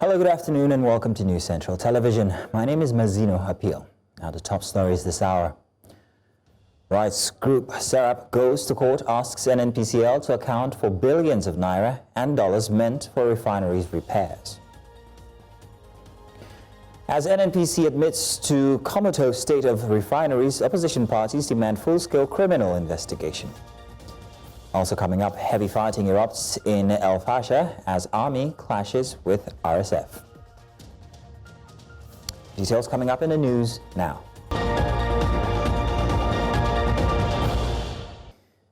Hello, good afternoon and welcome to News Central Television. My name is Mazino Appeal. Now the top stories this hour. Rights group Serap goes to court, asks NNPCL to account for billions of naira and dollars meant for refineries repairs. As NNPC admits to comatose state of refineries, opposition parties demand full-scale criminal investigation. Also coming up, heavy fighting erupts in El Fasher as army clashes with RSF. Details coming up in the news now.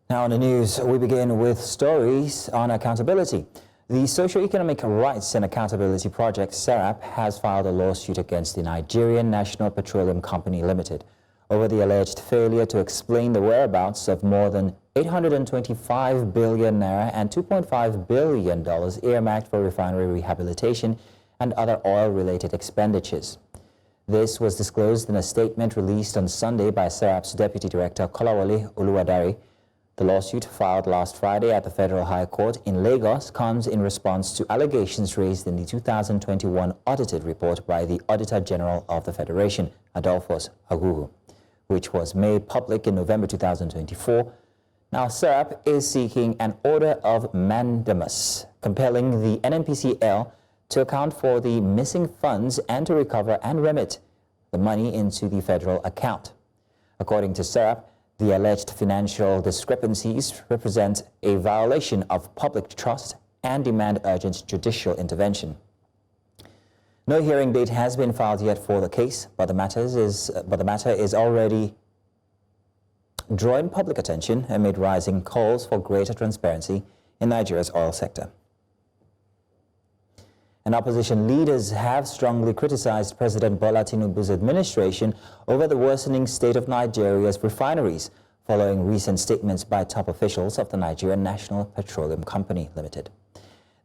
Now in the news, we begin with stories on accountability. The Socio-Economic Rights and Accountability Project, SERAP, has filed a lawsuit against the Nigerian National Petroleum Company Limited over the alleged failure to explain the whereabouts of more than 825 billion naira and $2.5 billion earmarked for refinery rehabilitation and other oil-related expenditures. This was disclosed in a statement released on Sunday by SERAP's Deputy Director Kolawole Oluwadari. The lawsuit, filed last Friday at the Federal High Court in Lagos, comes in response to allegations raised in the 2021 audited report by the Auditor General of the Federation, Adolphus Agugu, which was made public in November 2024. Now, SERAP is seeking an order of mandamus, compelling the NNPCL to account for the missing funds and to recover and remit the money into the federal account. According to SERAP, the alleged financial discrepancies represent a violation of public trust and demand urgent judicial intervention. No hearing date has been filed yet for the case, but the matter is already drawing public attention amid rising calls for greater transparency in Nigeria's oil sector. And opposition leaders have strongly criticized President Bola Tinubu's administration over the worsening state of Nigeria's refineries, following recent statements by top officials of the Nigerian National Petroleum Company Limited.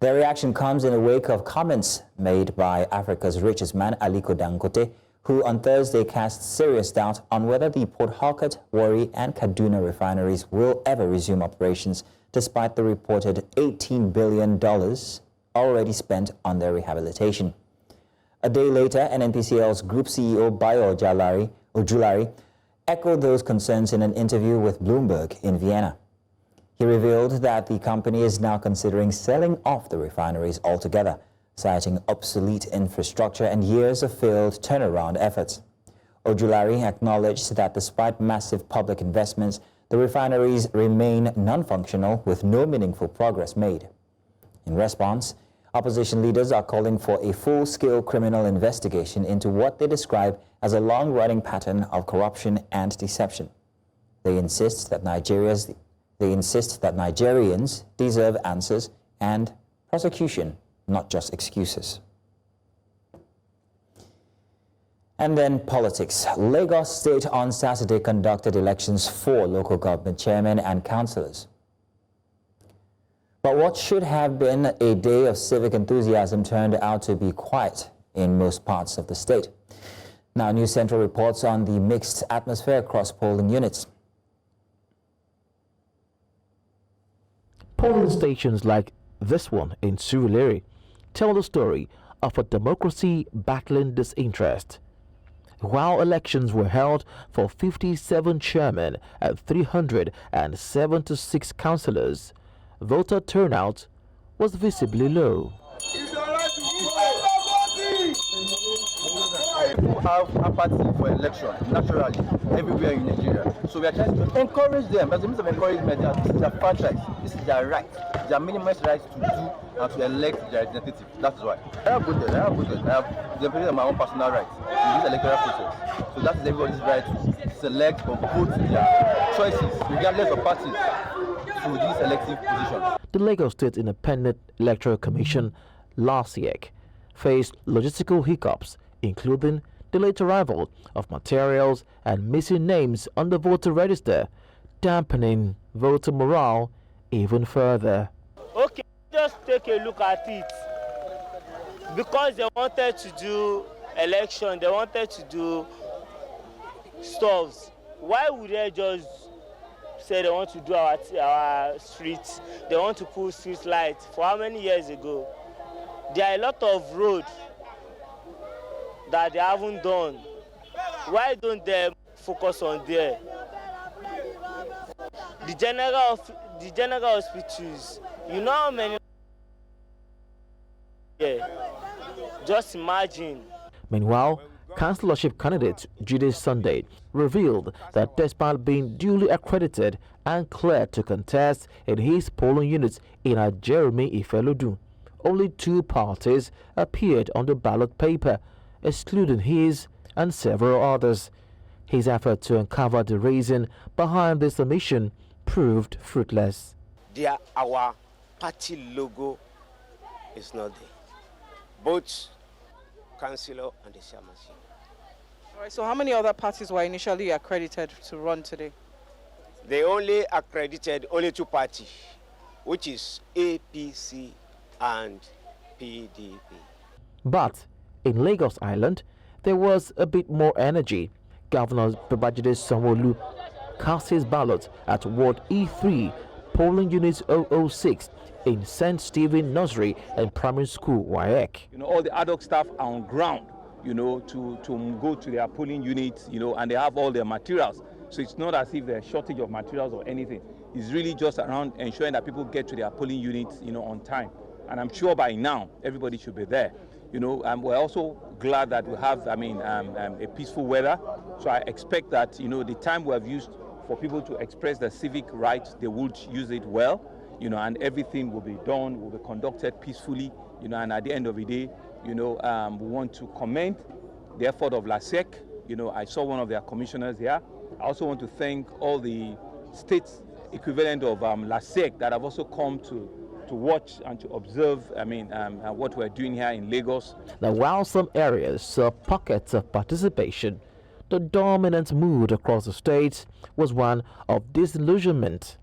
Their reaction comes in the wake of comments made by Africa's richest man, Aliko Dangote, who on Thursday cast serious doubt on whether the Port Harcourt, Warri and Kaduna refineries will ever resume operations, despite the reported $18 billion already spent on their rehabilitation. A day later, NNPCL's Group CEO Bayo Ojulari echoed those concerns in an interview with Bloomberg in Vienna. He revealed that the company is now considering selling off the refineries altogether, citing obsolete infrastructure and years of failed turnaround efforts. Ojulari acknowledged that despite massive public investments, the refineries remain non-functional with no meaningful progress made. In response, opposition leaders are calling for a full-scale criminal investigation into what they describe as a long-running pattern of corruption and deception. They insist that Nigerians deserve answers and prosecution, not just excuses. And then politics. Lagos State on Saturday conducted elections for local government chairmen and councillors. But what should have been a day of civic enthusiasm turned out to be quiet in most parts of the state. Now, News Central reports on the mixed atmosphere across polling units. Polling stations like this one in Surulere tell the story of a democracy battling disinterest. While elections were held for 57 chairmen and 376 councillors, voter turnout was visibly low. People have apathy for election naturally everywhere in Nigeria. So we are trying to encourage them as a means of encouragement that this is their franchise, this is their right, their minimum rights to do and to elect their representative. That is why. I have voted. I have demonstrated my own personal rights in this electoral process. So that is everybody's right to select or vote their choices, regardless of parties, through these elective positions. The Lagos State Independent Electoral Commission, LASIEC, faced logistical hiccups, including the late arrival of materials and missing names on the voter register, dampening voter morale even further. Okay, just take a look at it. Because they wanted to do election, they wanted to do stuffs. Why would they just say they want to do our streets? They want to put street lights. For how many years ago? There are a lot of roads that they haven't done. Why don't they focus on there? The general hospitals, you know how many? Yeah, just imagine. Meanwhile, councillorship candidate Jude Sunday revealed that despite being duly accredited and cleared to contest in his polling units in Jeremy Ifelodun, only 2 parties appeared on the ballot paper, excluding his and several others. His effort to uncover the reason behind this omission proved fruitless. Our party logo is not there. Both councillor and the chairmanship. All right, so how many other parties were initially accredited to run today? They only accredited only 2 parties, which is APC and PDP. But in Lagos Island, there was a bit more energy. Governor Babajide Sanwo-Olu cast his ballot at Ward E3, polling unit 006 in St. Stephen Nursery and Primary School, WAEC. All the ad hoc staff are on ground, to go to their polling units, and they have all their materials. So it's not as if there's a shortage of materials or anything. It's really just around ensuring that people get to their polling units, on time. And I'm sure by now, everybody should be there. We're also glad that we have, a peaceful weather. So I expect that, the time we have used for people to express their civic rights, they would use it well, and everything will be done, will be conducted peacefully, and at the end of the day, we want to commend the effort of LASEC. I saw one of their commissioners here. I also want to thank all the state equivalent of LASEC that have also come to watch and to observe, what we're doing here in Lagos. Now, while some areas saw pockets of participation, the dominant mood across the state was one of disillusionment.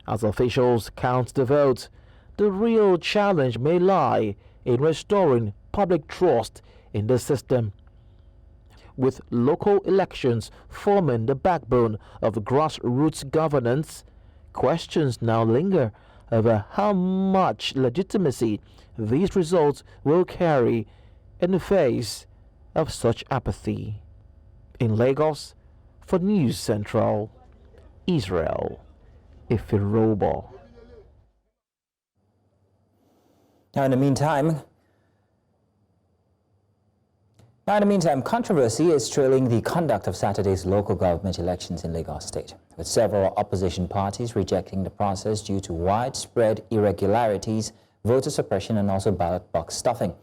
As officials count the votes, the real challenge may lie in restoring public trust in the system. With local elections forming the backbone of grassroots governance, questions now linger over how much legitimacy these results will carry in the face of such apathy. In Lagos, for News Central, Israel Ifirobo. Now, in the meantime, controversy is trailing the conduct of Saturday's local government elections in Lagos State, with several opposition parties rejecting the process due to widespread irregularities, voter suppression, and also ballot box stuffing.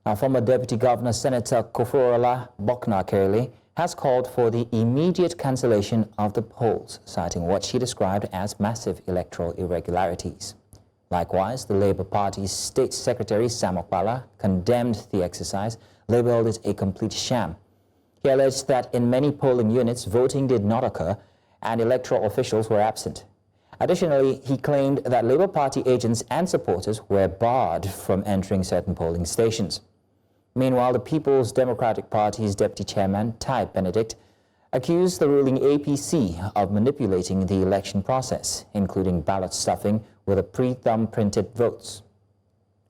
Now, former Deputy Governor Senator Koforola Bokna-Kerele has called for the immediate cancellation of the polls, citing what she described as massive electoral irregularities. Likewise, the Labour Party's State Secretary Sam Okpala condemned the exercise, labelled it a complete sham. He alleged that in many polling units, voting did not occur and electoral officials were absent. Additionally, he claimed that Labour Party agents and supporters were barred from entering certain polling stations. Meanwhile, the People's Democratic Party's Deputy Chairman, Tai Benedict, accused the ruling APC of manipulating the election process, including ballot stuffing with the pre-thumb-printed votes.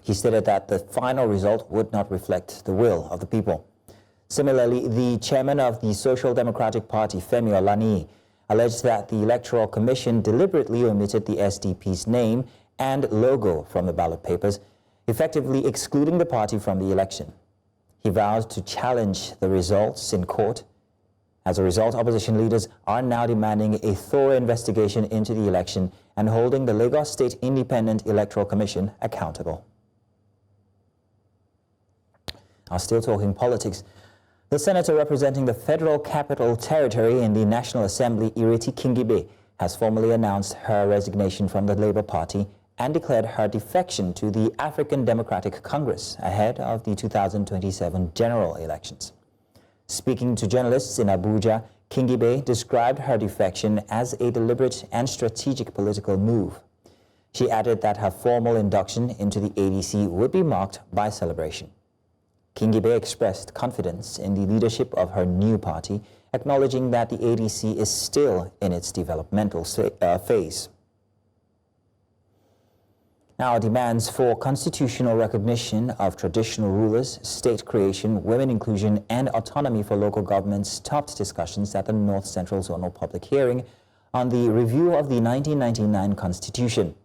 He stated that the final result would not reflect the will of the people. Similarly, the chairman of the Social Democratic Party, Femi Olaniyi, alleged that the Electoral Commission deliberately omitted the SDP's name and logo from the ballot papers, effectively excluding the party from the election. He vowed to challenge the results in court. As a result, opposition leaders are now demanding a thorough investigation into the election and holding the Lagos State Independent Electoral Commission accountable. Now, still talking politics, the senator representing the Federal Capital Territory in the National Assembly, Ireti Kingibe, has formally announced her resignation from the Labour Party and declared her defection to the African Democratic Congress ahead of the 2027 general elections. Speaking to journalists in Abuja, Kingibe described her defection as a deliberate and strategic political move. She added that her formal induction into the ADC would be marked by celebration. Kingibe expressed confidence in the leadership of her new party, acknowledging that the ADC is still in its developmental phase. Now, demands for constitutional recognition of traditional rulers, state creation, women inclusion, and autonomy for local governments topped discussions at the North Central Zonal Public Hearing on the review of the 1999 Constitution.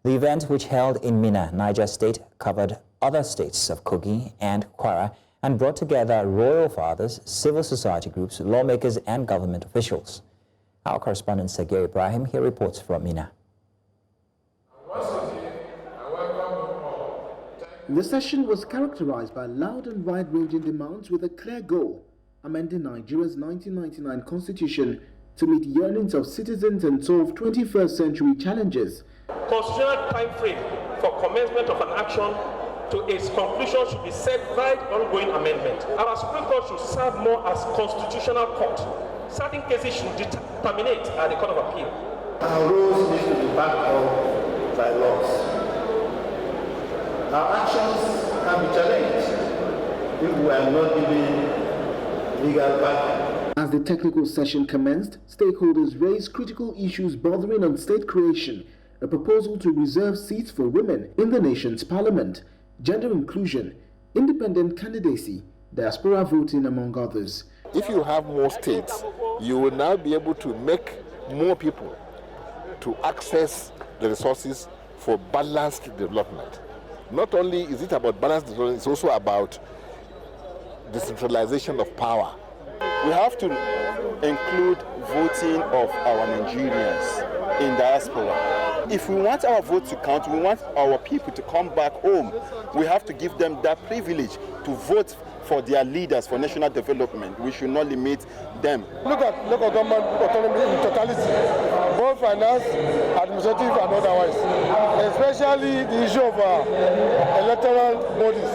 The event, which held in Minna, Niger State, covered other states of Kogi and Kwara and brought together royal fathers, civil society groups, lawmakers, and government officials. Our correspondent Sergei Ibrahim here reports from Minna. The session was characterized by loud and wide-ranging demands with a clear goal: amending Nigeria's 1999 constitution to meet yearnings of citizens and solve 21st century challenges. Constitutional time frame for commencement of an action to its conclusion should be set by the ongoing amendment. Our Supreme Court should serve more as constitutional court. Certain cases should terminate at the Court of Appeal. Our rules need to be backed up by laws. Our actions can be challenged if we are not given legal backing. As the technical session commenced, stakeholders raised critical issues bordering on state creation, a proposal to reserve seats for women in the nation's parliament, gender inclusion, independent candidacy, diaspora voting, among others. If you have more states, you will now be able to make more people to access the resources for balanced development. Not only is it about balanced development, it's also about decentralization of power. We have to include voting of our Nigerians in diaspora. If we want our vote to count, we want our people to come back home, we have to give them that privilege to vote for their leaders for national development. We should not limit them. Look at local government autonomy in totality, both finance, administrative and otherwise, especially the issue of electoral bodies.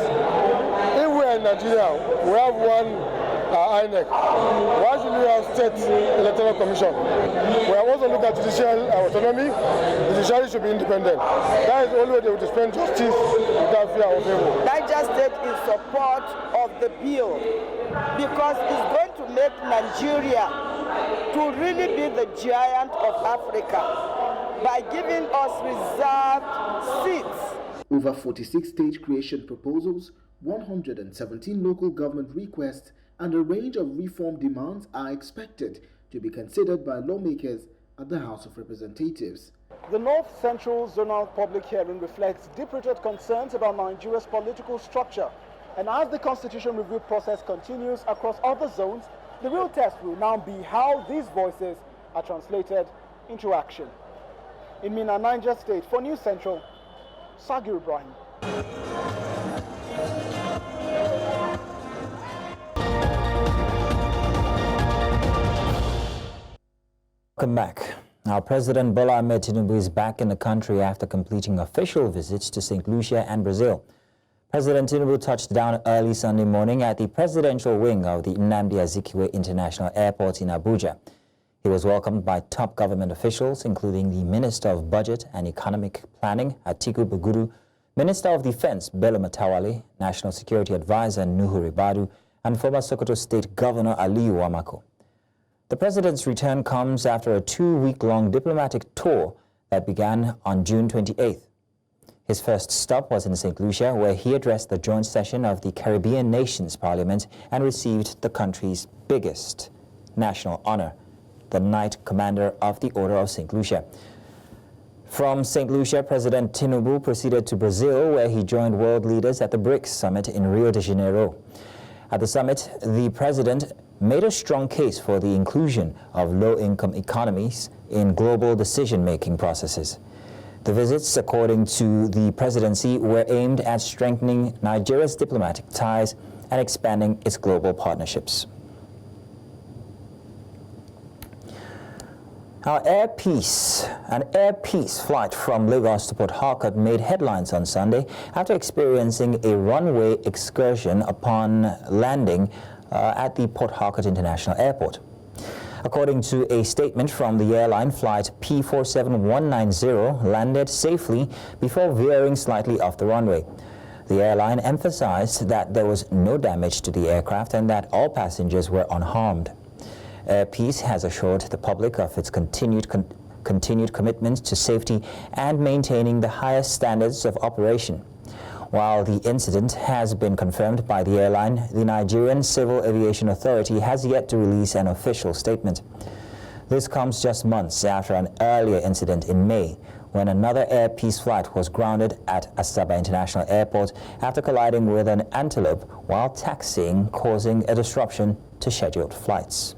If we are in Nigeria, we have one INEC. Why should we have state electoral commission? We have also looked at judicial autonomy. The judiciary should be independent. That is the only way they will dispense justice without fear of evil. Niger State is support of the bill because it's going to make Nigeria to really be the giant of Africa by giving us reserved seats. Over 46 state creation proposals, 117 local government requests, and a range of reform demands are expected to be considered by lawmakers at the House of Representatives. The North Central Zonal Public Hearing reflects deep-rooted concerns about Nigeria's political structure. And as the constitution review process continues across other zones, the real test will now be how these voices are translated into action. In Minna, Niger State, for News Central, Sergei Ibrahim. Welcome back. Now, President Bola Ahmed Tinubu is back in the country after completing official visits to St. Lucia and Brazil. President Tinubu touched down early Sunday morning at the presidential wing of the Nnamdi Azikiwe International Airport in Abuja. He was welcomed by top government officials, including the Minister of Budget and Economic Planning, Atiku Bagudu, Minister of Defense, Bello Matawale, National Security Advisor, Nuhu Ribadu, and former Sokoto State Governor Aliyu Wamako. The president's return comes after a 2-week-long diplomatic tour that began on June 28th. His first stop was in St. Lucia, where he addressed the joint session of the Caribbean Nations Parliament and received the country's biggest national honor, the Knight Commander of the Order of St. Lucia. From St. Lucia, President Tinubu proceeded to Brazil, where he joined world leaders at the BRICS summit in Rio de Janeiro. At the summit, the president made a strong case for the inclusion of low-income economies in global decision-making processes. The visits, according to the presidency, were aimed at strengthening Nigeria's diplomatic ties and expanding its global partnerships. An Airpiece flight from Lagos to Port Harcourt made headlines on Sunday after experiencing a runway excursion upon landing at the Port Harcourt International Airport. According to a statement from the airline, flight P47190 landed safely before veering slightly off the runway. The airline emphasized that there was no damage to the aircraft and that all passengers were unharmed. Airpiece has assured the public of its continued continued commitment to safety and maintaining the highest standards of operation. While the incident has been confirmed by the airline, the Nigerian Civil Aviation Authority has yet to release an official statement. This comes just months after an earlier incident in May, when another Airpiece flight was grounded at Asaba International Airport after colliding with an antelope while taxiing, causing a disruption to scheduled flights.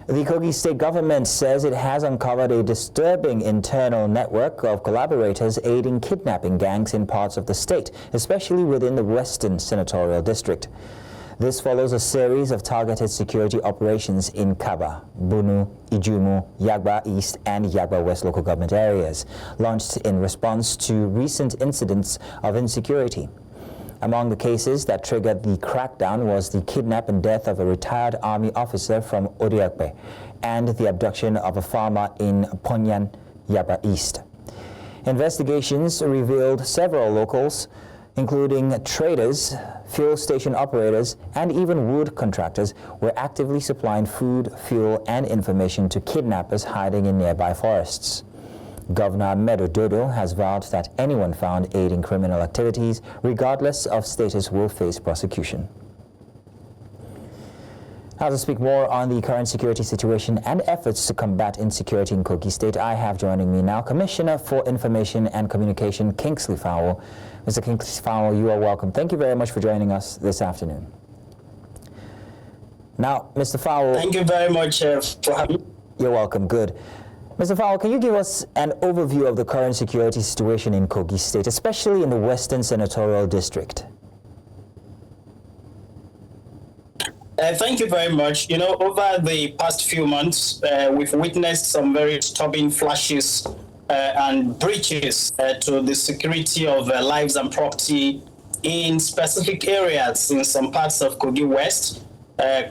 The Kogi state government says it has uncovered a disturbing internal network of collaborators aiding kidnapping gangs in parts of the state, especially within the Western Senatorial District. This follows a series of targeted security operations in Kaba, Bunu, Ijumu, Yagba East and Yagba West local government areas, launched in response to recent incidents of insecurity. Among the cases that triggered the crackdown was the kidnap and death of a retired army officer from Odiakbe and the abduction of a farmer in Ponyan, Yaba East. Investigations revealed several locals, including traders, fuel station operators, and even wood contractors, were actively supplying food, fuel, and information to kidnappers hiding in nearby forests. Governor Medo Dodo has vowed that anyone found aiding criminal activities, regardless of status, will face prosecution. Now, to speak more on the current security situation and efforts to combat insecurity in Kogi State, I have joining me now Commissioner for Information and Communication, Kingsley Fowl. Mr. Kingsley Fowl, you are welcome. Thank you very much for joining us this afternoon. Now, Mr. Fowl. Thank you very much for having me. You're welcome. Good. Mr. Fowl, can you give us an overview of the current security situation in Kogi State, especially in the Western Senatorial District? Thank you very much. You know, over the past few months, we've witnessed some very disturbing flashes and breaches to the security of lives and property in specific areas in some parts of Kogi West,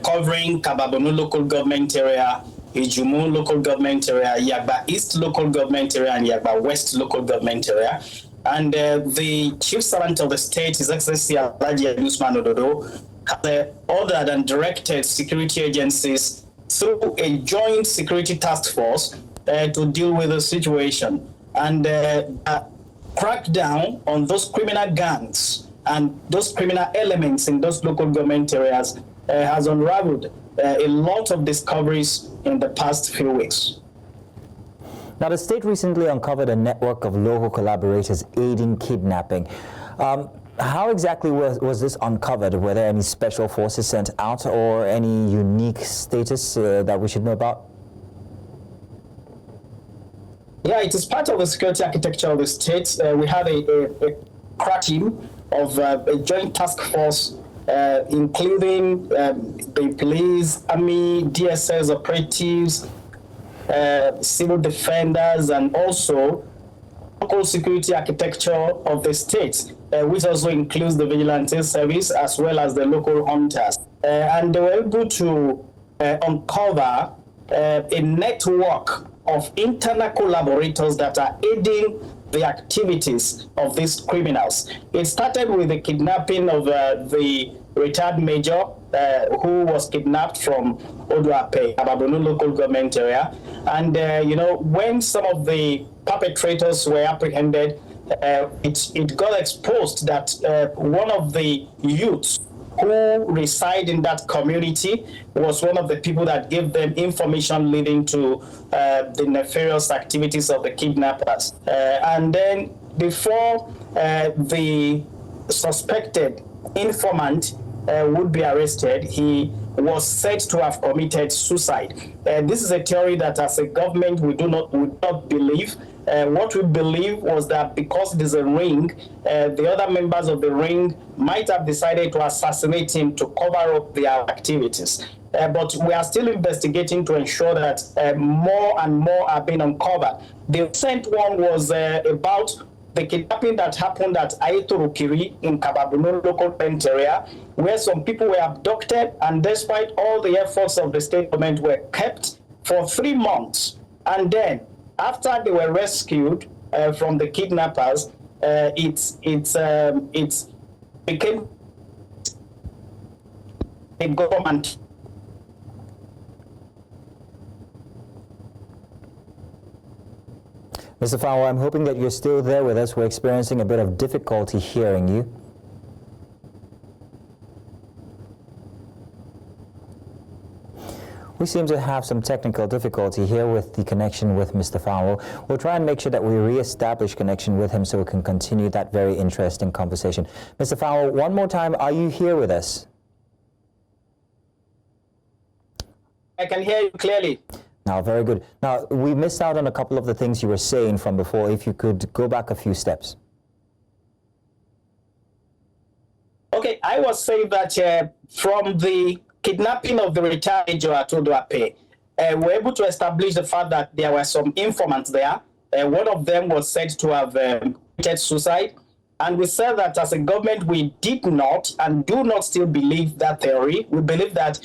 covering Kababonu local government area, Ijumu local government area, Yagba East local government area, and Yagba West local government area. And the chief servant of the state, His Excellency Alhaji Usman Ododo, has ordered and directed security agencies through a joint security task force to deal with the situation and crack down on those criminal gangs and those criminal elements in those local government areas has unraveled a lot of discoveries in the past few weeks. Now, the state recently uncovered a network of local collaborators aiding kidnapping. How exactly was this uncovered? Were there any special forces sent out or any unique status that we should know about? Yeah, it is part of the security architecture of the state. We have a crack team of a joint task force including the police, army, DSS operatives, civil defenders, and also local security architecture of the state, which also includes the vigilante service as well as the local hunters. And they were able to uncover a network of internal collaborators that are aiding the activities of these criminals. It started with the kidnapping of the retired major who was kidnapped from Oduape, Ababonu local government area. And, you know, when some of the perpetrators were apprehended, it got exposed that one of the youths who reside in that community was one of the people that gave them information leading to the nefarious activities of the kidnappers. And then before the suspected informant would be arrested, he was said to have committed suicide. This is a theory that as a government we would not believe. What we believe was that because it is a ring, the other members of the ring might have decided to assassinate him to cover up their activities. But we are still investigating to ensure that more and more are being uncovered. The recent one was about the kidnapping that happened at Aitorukiri in Kababunu local government area, where some people were abducted, and despite all the efforts of the state government, were kept for 3 months. And then, after they were rescued from the kidnappers, it became a government. Mr. Fowl, I'm hoping that you're still there with us. We're experiencing a bit of difficulty hearing you. We seem to have some technical difficulty here with the connection with Mr. Fowl. We'll try and make sure that we re-establish connection with him so we can continue that very interesting conversation. Mr. Fowl, one more time, are you here with us? I can hear you clearly. Now, very good. Now, we missed out on a couple of the things you were saying from before. If you could go back a few steps. Okay, I was saying that from the kidnapping of the retired Major Atodoape, we're able to establish the fact that there were some informants there. One of them was said to have committed suicide. And we said that as a government, we did not and do not still believe that theory. We believe that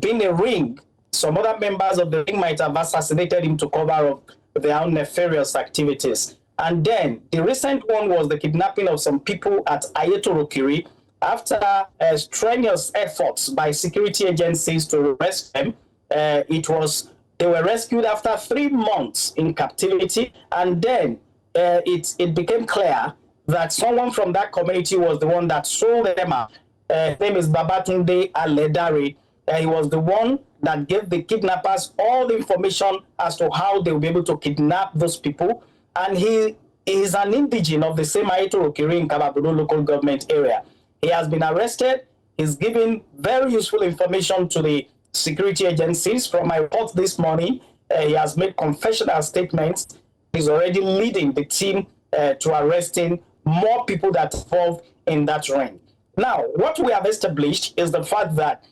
being a ring, some other members of the ring might have assassinated him to cover up their own nefarious activities. And then the recent one was the kidnapping of some people at Ayetorokiri after strenuous efforts by security agencies to rescue them. They were rescued after 3 months in captivity, and then it became clear that someone from that community was the one that sold them out. His name is Babatunde Aledare. He was the one that gave the kidnappers all the information as to how they will be able to kidnap those people. And he is an indigene of the same Ayetorokiri in Kababudo local government area. He has been arrested. He's giving very useful information to the security agencies. From my report this morning, he has made confessional statements. He's already leading the team to arresting more people that are involved in that ring. Now, what we have established is the fact that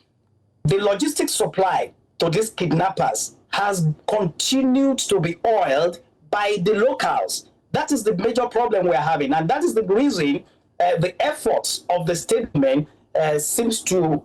the logistics supply to these kidnappers has continued to be oiled by the locals. That is the major problem we're having, and that is the reason the efforts of the statement seems to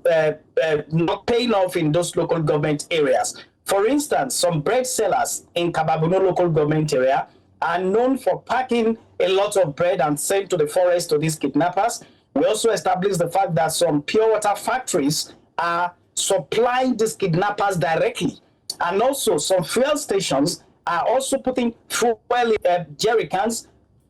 not paying off in those local government areas. For instance, some bread sellers in Kababuno local government area are known for packing a lot of bread and sent to the forest to these kidnappers. We also established the fact that some pure water factories are supplying these kidnappers directly. And also some fuel stations are also putting fuel jerry cans,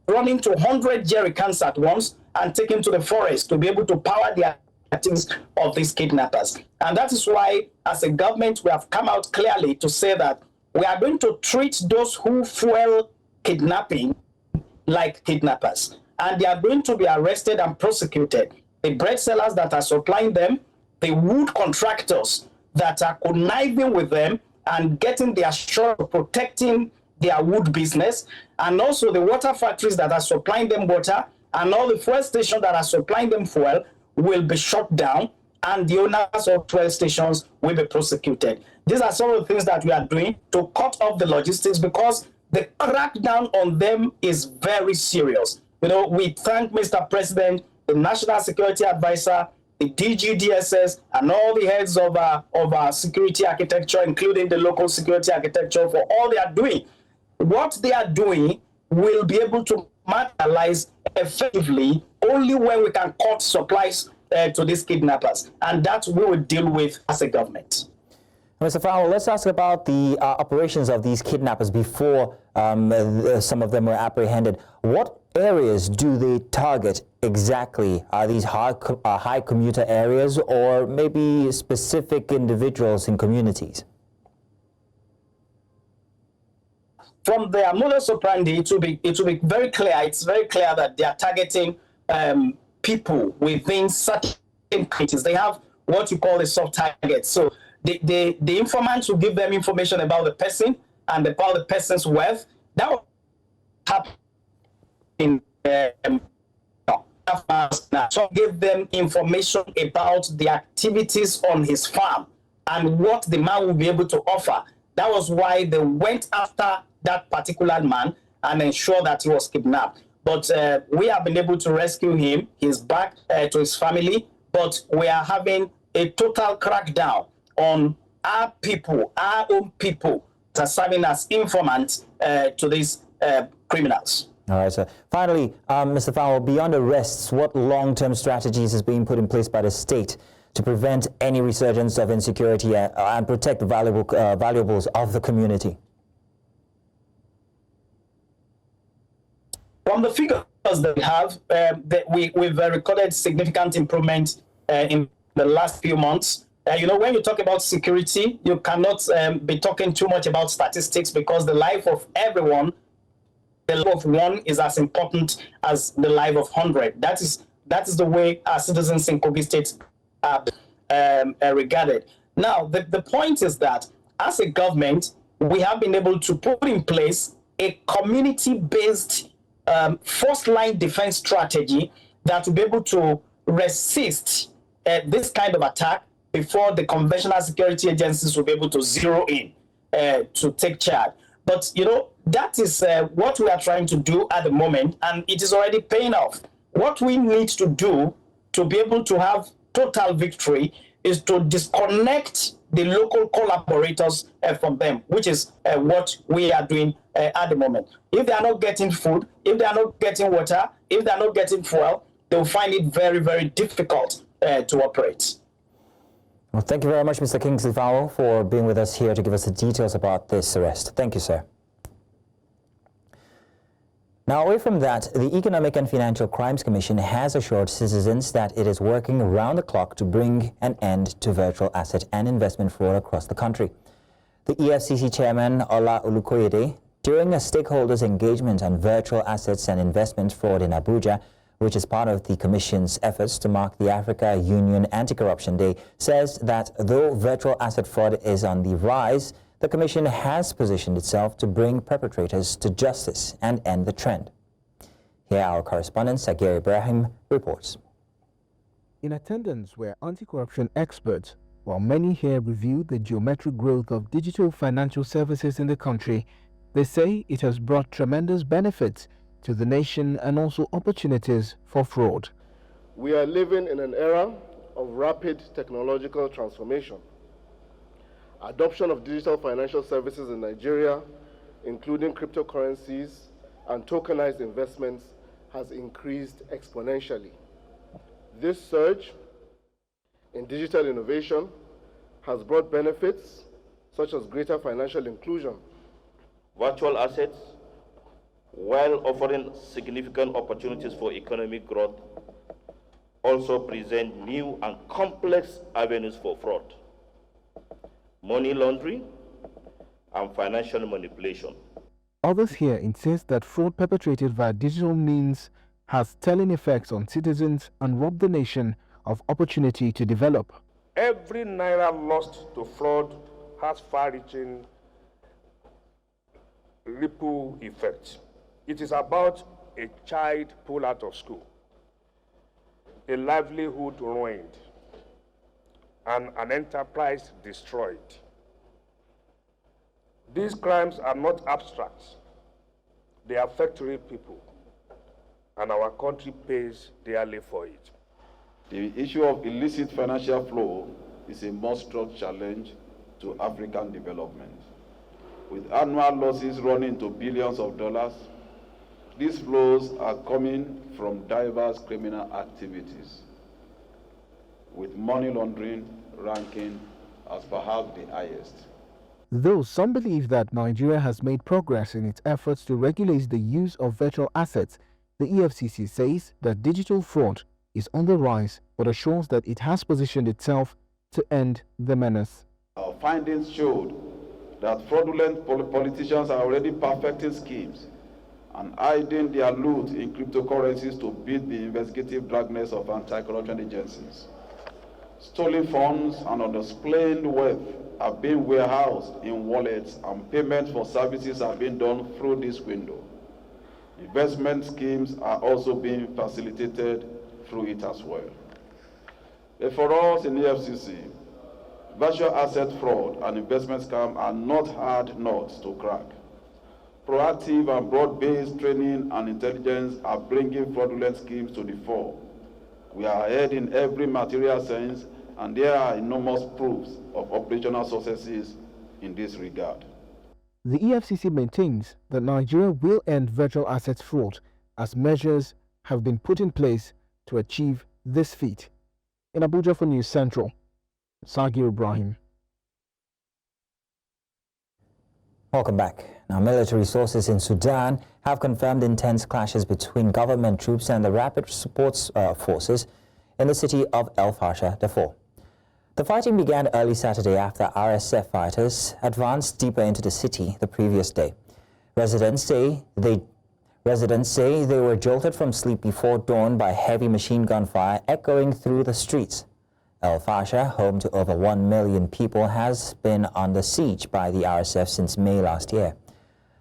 running to 100 jerry cans at once and taken to the forest to be able to power the activities of these kidnappers. And that is why, as a government, we have come out clearly to say that we are going to treat those who fuel kidnapping like kidnappers. And they are going to be arrested and prosecuted. The bread sellers that are supplying them, the wood contractors that are conniving with them and getting the assurance of protecting their wood business, and also the water factories that are supplying them water, and all the fuel stations that are supplying them fuel will be shut down, and the owners of fuel stations will be prosecuted. These are some of the things that we are doing to cut off the logistics, because the crackdown on them is very serious. You know, we thank Mr. President, the National Security Advisor, the DGDSS, and all the heads of our security architecture, including the local security architecture, for all they are doing. What they are doing will be able to materialize effectively only when we can cut supplies to these kidnappers, and that we will deal with as a government. Mr. Fowl, let's ask about the operations of these kidnappers before some of them were apprehended. What areas do they target exactly? Are these high commuter areas, or maybe specific individuals in communities? From their modus operandi, it will be very clear. It's very clear that they are targeting people within certain communities. They have what you call a soft target. So the informants will give them information about the person and about the person's wealth. That will happen in so give them information about the activities on his farm and what the man will be able to offer. That was why they went after that particular man and ensure that he was kidnapped. But we have been able to rescue him. He's back to his family, but we are having a total crackdown on our people, our own people, that are serving as informants to these criminals. All right, sir. Finally, Mr. Fowl, beyond arrests, what long-term strategies is being put in place by the state to prevent any resurgence of insecurity and protect valuables of the community? from the figures that we have, we've recorded significant improvement in the last few months. When you talk about security, you cannot be talking too much about statistics, because the life of everyone, the life of one is as important as the life of 100. That is the way our citizens in Kogi State are regarded. Now, the point is that as a government, we have been able to put in place a community-based first-line defense strategy that will be able to resist this kind of attack before the conventional security agencies will be able to zero in to take charge. But, that is what we are trying to do at the moment, and it is already paying off. What we need to do to be able to have total victory is to disconnect the local collaborators from them, which is what we are doing at the moment. If they are not getting food, if they are not getting water, if they are not getting fuel, they will find it very, very difficult to operate. Well, thank you very much, Mr. Kingsley Fowl, for being with us here to give us the details about this arrest. Thank you, sir. Now, away from that, the Economic and Financial Crimes Commission has assured citizens that it is working around the clock to bring an end to virtual asset and investment fraud across the country. The EFCC chairman, Ola Olukoyede, during a stakeholders' engagement on virtual assets and investment fraud in Abuja, which is part of the Commission's efforts to mark the Africa Union Anti-Corruption Day, says that though virtual asset fraud is on the rise, the Commission has positioned itself to bring perpetrators to justice and end the trend. Here our correspondent, Sagir Ibrahim, reports. In attendance were anti-corruption experts, while many here reviewed the geometric growth of digital financial services in the country. They say it has brought tremendous benefits to the nation and also opportunities for fraud. We are living in an era of rapid technological transformation. Adoption of digital financial services in Nigeria, including cryptocurrencies and tokenized investments, has increased exponentially. This surge in digital innovation has brought benefits such as greater financial inclusion. Virtual assets, while offering significant opportunities for economic growth, also present new and complex avenues for fraud, money laundering, and financial manipulation. Others here insist that fraud perpetrated via digital means has telling effects on citizens and robbed the nation of opportunity to develop. Every naira lost to fraud has far-reaching ripple effects. It is about a child pulled out of school, a livelihood ruined, and an enterprise destroyed. These crimes are not abstract. They affect real people, and our country pays dearly for it. The issue of illicit financial flow is a monstrous challenge to African development. With annual losses running to billions of dollars, these flows are coming from diverse criminal activities, with money laundering ranking as perhaps the highest. Though some believe that Nigeria has made progress in its efforts to regulate the use of virtual assets, the EFCC says that digital fraud is on the rise, but assures that it has positioned itself to end the menace. Our findings showed that fraudulent politicians are already perfecting schemes and hiding their loot in cryptocurrencies to beat the investigative dragness of anti-corruption agencies. Stolen funds and unexplained wealth are being warehoused in wallets, and payments for services are being done through this window. Investment schemes are also being facilitated through it as well. But for us in the EFCC, virtual asset fraud and investment scam are not hard nuts to crack. Proactive and broad-based training and intelligence are bringing fraudulent schemes to the fore. We are ahead in every material sense, and there are enormous proofs of operational successes in this regard. The EFCC maintains that Nigeria will end virtual assets fraud as measures have been put in place to achieve this feat. In Abuja for News Central, Sagir Ibrahim. Welcome back. Now, military sources in Sudan have confirmed intense clashes between government troops and the rapid support forces in the city of El Fasher, Darfur. The fighting began early Saturday after RSF fighters advanced deeper into the city the previous day. Residents say they were jolted from sleep before dawn by heavy machine gun fire echoing through the streets. El Fasher, home to over 1 million people, has been under siege by the RSF since May last year.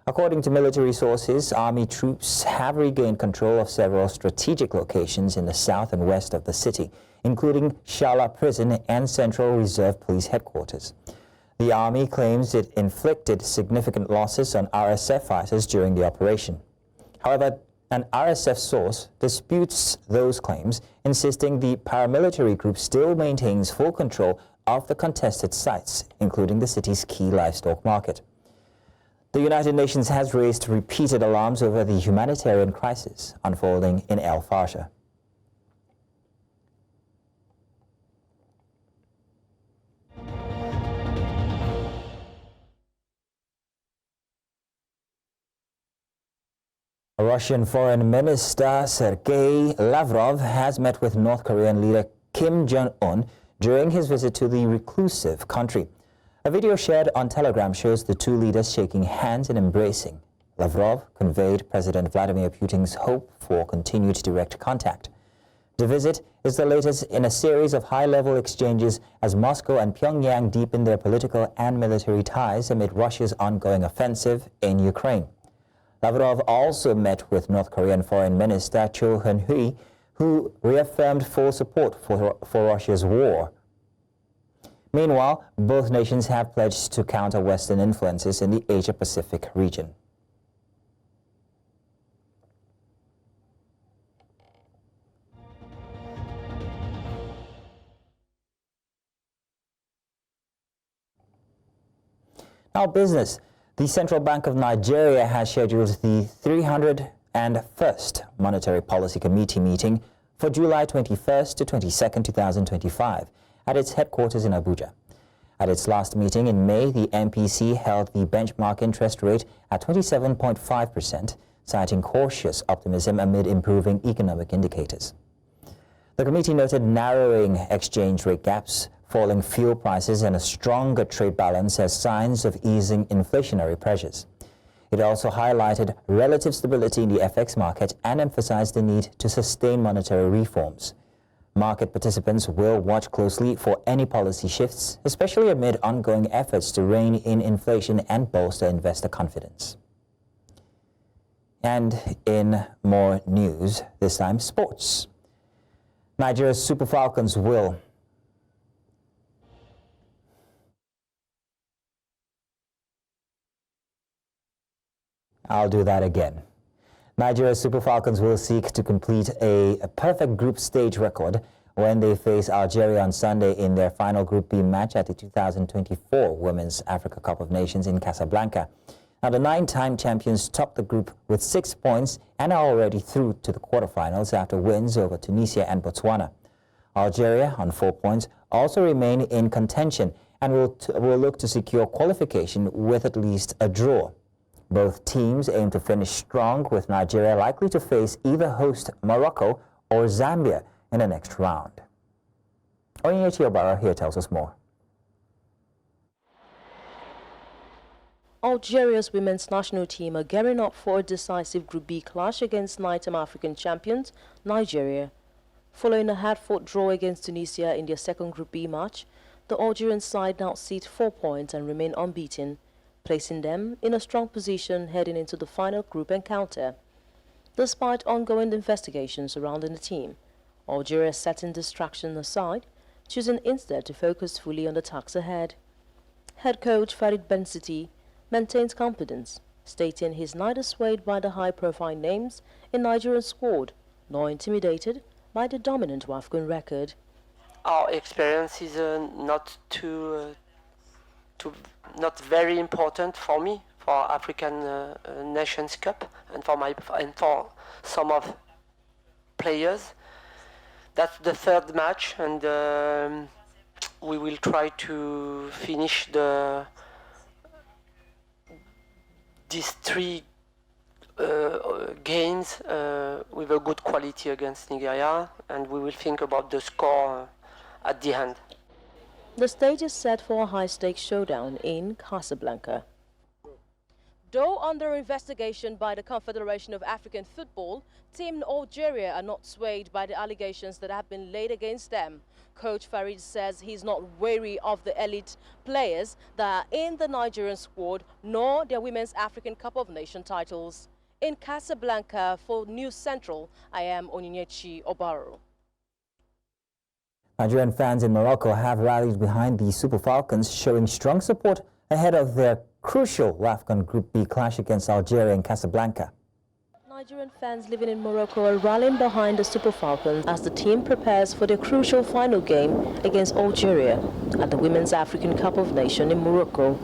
According to military sources, army troops have regained control of several strategic locations in the south and west of the city, including Shala Prison and Central Reserve Police Headquarters. The army claims it inflicted significant losses on RSF fighters during the operation. However, an RSF source disputes those claims, insisting the paramilitary group still maintains full control of the contested sites, including the city's key livestock market. The United Nations has raised repeated alarms over the humanitarian crisis unfolding in El Fasher. Russian Foreign Minister Sergei Lavrov has met with North Korean leader Kim Jong-un during his visit to the reclusive country. A video shared on Telegram shows the two leaders shaking hands and embracing. Lavrov conveyed President Vladimir Putin's hope for continued direct contact. The visit is the latest in a series of high-level exchanges as Moscow and Pyongyang deepen their political and military ties amid Russia's ongoing offensive in Ukraine. Lavrov also met with North Korean Foreign Minister Cho Hyun-hui, who reaffirmed full support for Russia's war. Meanwhile, both nations have pledged to counter Western influences in the Asia-Pacific region. Now, business. The Central Bank of Nigeria has scheduled the 301st Monetary Policy Committee meeting for July 21st to 22nd, 2025 at its headquarters in Abuja. At its last meeting in May, the MPC held the benchmark interest rate at 27.5%, citing cautious optimism amid improving economic indicators. The committee noted narrowing exchange rate gaps, falling fuel prices, and a stronger trade balance as signs of easing inflationary pressures. It also highlighted relative stability in the FX market and emphasized the need to sustain monetary reforms. Market participants will watch closely for any policy shifts, especially amid ongoing efforts to rein in inflation and bolster investor confidence. And in more news, this time sports. Nigeria's Super Falcons will I'll do that again. Nigeria's Super Falcons will seek to complete a perfect group stage record when they face Algeria on Sunday in their final Group B match at the 2024 Women's Africa Cup of Nations in Casablanca. Now, the 9-time champions topped the group with 6 points and are already through to the quarterfinals after wins over Tunisia and Botswana. Algeria, on 4 points, also remain in contention and will look to secure qualification with at least a draw. Both teams aim to finish strong, with Nigeria likely to face either host Morocco or Zambia in the next round. Onyinyechi Obara here tells us more. Algeria's women's national team are gearing up for a decisive Group B clash against 9-time African champions Nigeria. Following a hard-fought draw against Tunisia in their second Group B match, the Algerian side now sit 4 points and remain unbeaten, placing them in a strong position heading into the final group encounter. Despite ongoing investigations surrounding the team, Algeria, setting distraction aside, choosing instead to focus fully on the task ahead. Head coach Farid Bensiti maintains confidence, stating he's neither swayed by the high-profile names in Nigeria's squad nor intimidated by the dominant WAFCON record. Our experience is not very important for me, for African Nations Cup, and for some of players. That's the third match, and we will try to finish the these three games with a good quality against Nigeria, and we will think about the score at the end. The stage is set for a high-stakes showdown in Casablanca. Though under investigation by the Confederation of African Football, Team Algeria are not swayed by the allegations that have been laid against them. Coach Farid says he's not wary of the elite players that are in the Nigerian squad, nor their Women's African Cup of Nations titles. In Casablanca for News Central, I am Onyinyechi Obaro. Nigerian fans in Morocco have rallied behind the Super Falcons, showing strong support ahead of their crucial WAFCON Group B clash against Algeria in Casablanca. Nigerian fans living in Morocco are rallying behind the Super Falcons as the team prepares for their crucial final game against Algeria at the Women's African Cup of Nations in Morocco.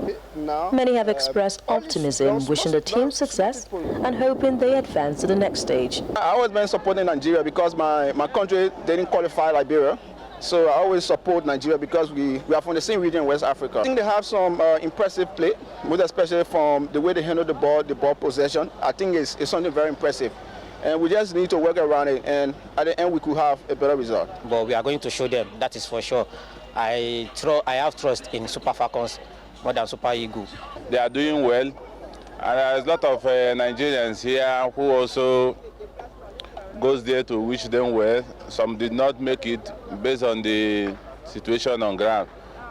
Many have expressed optimism, wishing the team success and hoping they advance to the next stage. I always been supporting Nigeria because my country didn't qualify Liberia. So I always support Nigeria because we are from the same region, West Africa. I think they have some impressive play, most especially from the way they handle the ball possession. I think it's something very impressive. And we just need to work around it, and at the end we could have a better result. But we are going to show them, that is for sure. I have trust in Super Falcons more than Super Eagles. They are doing well, and there's a lot of Nigerians here who also goes there to wish them well. Some did not make it based on the situation on ground.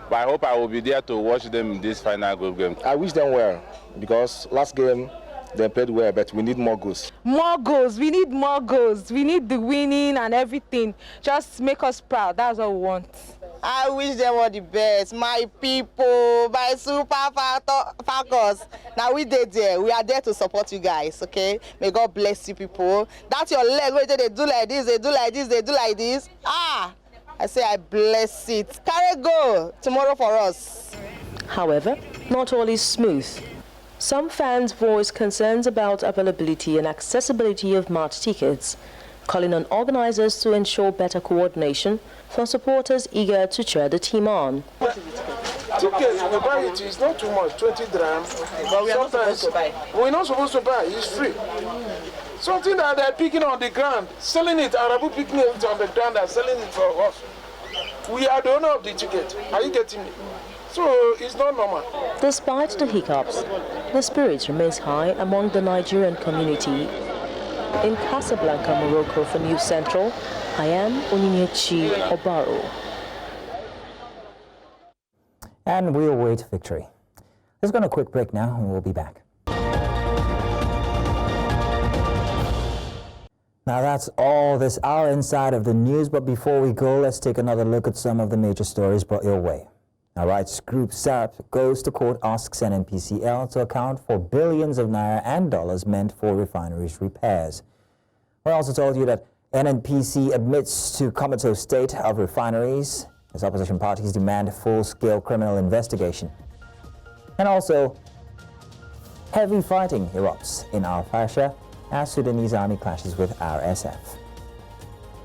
But I hope I will be there to watch them in this final group game. I wish them well because last game they played well, but we need more goals. More goals. We need more goals. We need the winning and everything. Just make us proud. That's what we want. I wish them all the best. My people, my Super Falcons. Now we did there. We are there to support you guys, okay? May God bless you people. That's your leg. Wait, they do like this, they do like this, they do like this. I say I bless it. Carry go tomorrow for us. However, not all is smooth. Some fans voice concerns about availability and accessibility of match tickets, calling on organizers to ensure better coordination for supporters eager to cheer the team on. Tickets, we buy it, it's not too much, 20 dirhams. But we are not supposed to buy. We're not supposed to buy, it's free. Something that they're picking on the ground, selling it, Arabu picking it on the ground and selling it for us. We are the owner of the ticket. Are you getting me? So it's not normal. Despite the hiccups, the spirit remains high among the Nigerian community. In Casablanca, Morocco for News Central, I am Onyinyechi Obaro. And we'll wait victory. Let's go on a quick break now and we'll be back. Now that's all this hour inside of the news, but before we go, let's take another look at some of the major stories brought your way. Now, rights group SARP goes to court, asks NNPCL to account for billions of naira and dollars meant for refineries repairs. We also told you that NNPC admits to comatose state of refineries as opposition parties demand full-scale criminal investigation. And also, heavy fighting erupts in Al Fasher as Sudanese army clashes with RSF.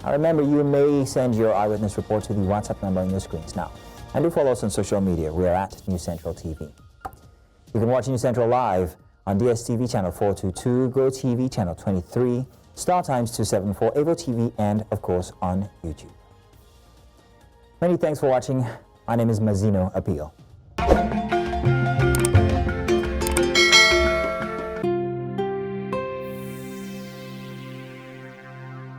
Now remember, you may send your eyewitness report to the WhatsApp number on your screens now. And do follow us on social media. We are at News Central TV. You can watch News Central live on DSTV channel 422, GoTV channel 23, Star Times 274, Avo TV, and of course on YouTube. Many thanks for watching. My name is Mazino Appeal.